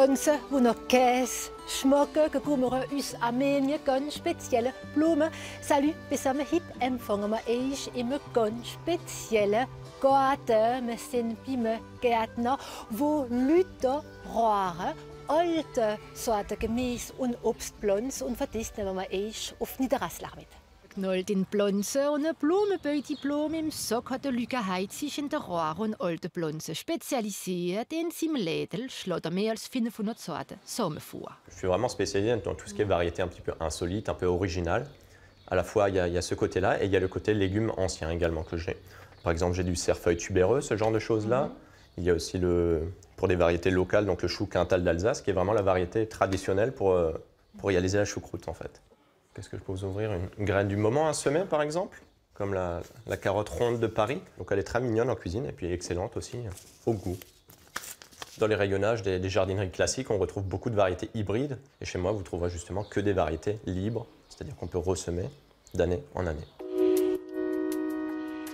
Pflanzen, die noch Käse schmecken, bekommen wir aus Armenien ganz spezielle Blumen. Salut, zusammen heute empfangen wir euch in einem ganz speziellen Garten. Wir sind bei einem Gärtner, wo Leute Rohre, alte Sorten Gemüse und Obstpflanzen und für das nehmen wir euch auf die Terrasse mit. Knallt in Pflanzen und eine Blumenbeuteblume im Sack hat der Lüge Heizig in der Rohre und alte Pflanzen spezialisiert. In seinem Lädel schlägt er mehr als 500 Sorten Samen vor. Je suis vraiment spécialisé dans tout ce qui est variété un petit peu insolite, un peu originale. À la fois, il y a ce côté-là et il y a le côté légumes anciens également que j'ai. Par exemple, j'ai du cerfeuil tubéreux, ce genre de choses-là. Il y a aussi, pour des variétés locales, donc le chou Quintal d'Alsace, qui est vraiment la variété traditionnelle pour réaliser la choucroute, en fait. Qu'est-ce que je peux vous ouvrir? Une graine du moment à semer, par exemple, comme la carotte ronde de Paris. Donc elle est très mignonne en cuisine et puis excellente aussi au goût. Dans les rayonnages des jardineries classiques, on retrouve beaucoup de variétés hybrides. Et chez moi, vous trouverez justement que des variétés libres, c'est-à-dire qu'on peut ressemer d'année en année.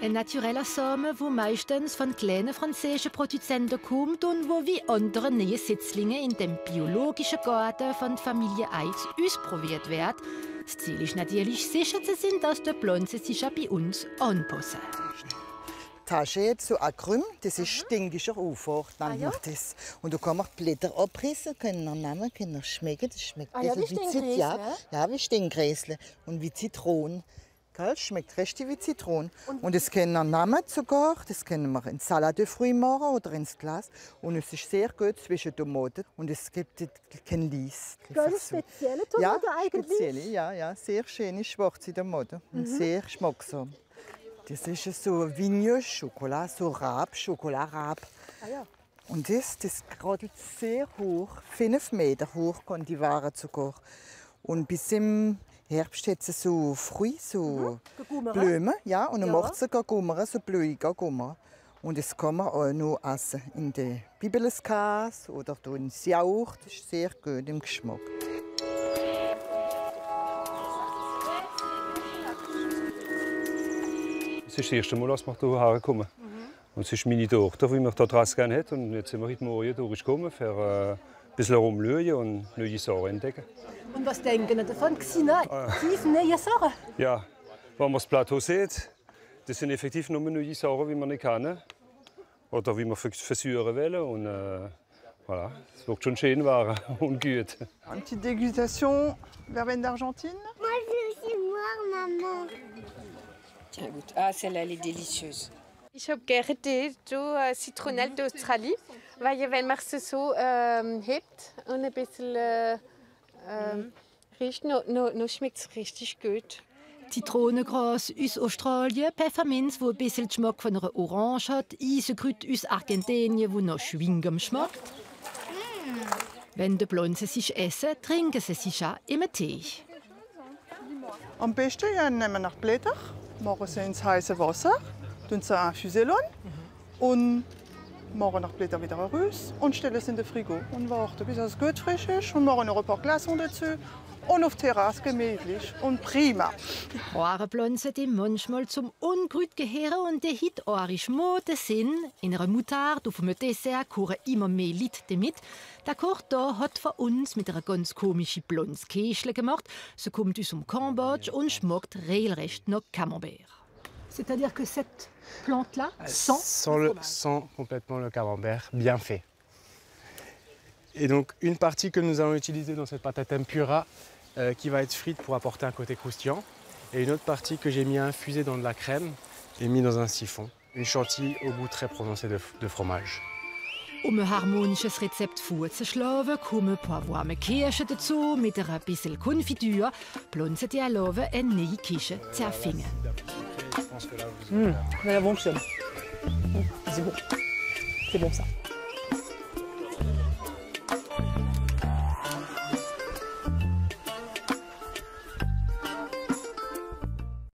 Ein natureller Samen, der meistens von kleinen französischen Produzenten kommt und wo wie andere neue Setzlinge in dem biologischen Garten von der Familie Eitz ausprobiert wird. Das Ziel ist natürlich sicher zu sein, dass die Pflanzen sich auch bei uns anpassen. Tasche jetzt so Acrym, das ist stinkischer Ufort, nennt man das. Und da kann man die Blätter abrissen, können wir nehmen, können wir schmecken. Das schmeckt ein bisschen wie Zitronen. Ja, wie Stinkgräsle und wie Zitronen. Das schmeckt richtig wie Zitronen. Und das können wir nehmen sogar, das können wir in Salade de Fruits machen oder ins Glas. Und es ist sehr gut zwischen Tomaten und es gibt kein Lies. Ganz spezielle Tomaten eigentlich? Spezielle, ja, sehr schöne schwarze Tomaten und sehr schmacksam. Das ist so Vigno Schokolade, so Schokolade. Ah, ja. Und das gradelt sehr hoch, 5 Meter hoch kann die Ware sogar. Und bis im Herbst hat es so Fruits, so Blumen, ja, und dann macht es Gagummer, so blühige Gagummer. Und das kann man auch noch essen in der Bibeleskäse oder in Jauch, das ist sehr gut im Geschmack. Es ist das erste Mal, dass wir hierher kommen. Und es ist meine Tochter, die mich hier draußen gerne hat. Und jetzt sind wir heute Morgen durchgekommen, für ein bisschen rumschauen und neue Sachen entdecken. Und was denken Sie davon? Diese neue Sachen? Ja, wenn man das Plateau sieht, das sind effektiv nur neue Sachen, die wir nicht kennen. Oder wie wir versuchen wollen. Und voilà, es wird schon schön werden und gut. Une petite dégustation verveine d'Argentine. Moi, je veux aussi voir, Maman. Tiens, goûte. Ah, celle-là, elle est délicieuse. Ich habe gerne die Zitronelle d'Australie, weil wenn man sie so hebt und ein bisschen riecht, noch schmeckt es richtig gut. Zitronengras aus Australien, Pfefferminz, wo ein bisschen den Geschmack von einer Orange hat, Eisenkräuter aus Argentinien, wo noch Schwingem schmeckt. Wenn die Pflanzen sich essen, trinken sie sich auch im Tee. Am besten nehmen wir nach Blätter, machen sie ins heiße Wasser, tun sie infusieren und machen nach Blätter wieder raus und stellen sie in den Frigo und warten, bis es gut frisch ist und machen noch ein paar Glaçons dazu und auf der Terrasse gemütlich und prima. Rohrenpflanzen, die manchmal zum Unkraut gehören und die heute eure Mode sind. In einer Moutarde auf einem Dessert kochen immer mehr Leute damit. Der Koch da hat für uns mit einer ganz komischen Pflanzkäsle gemacht. Sie kommt aus dem Kambodsch und schmeckt regelrecht nach Camembert. C'est-à-dire que cette plante-là sent complètement le camembert bien fait. Et donc une partie que nous allons utiliser dans cette pâte à tempura qui va être frite pour apporter un côté croustillant. Et une autre partie que j'ai mis à infuser dans de la crème et mis dans un siphon. Une chantilly au goût très prononcé de fromage. Um ein harmonisches Rezept vorzuschlagen, kommen ein paar warme Kirschen dazu mit ein bisschen Konfitüre. Pflanzen die erlauben, eine neue Küche zu erfinden. La bonne chose. C'est bon. C'est bon ça.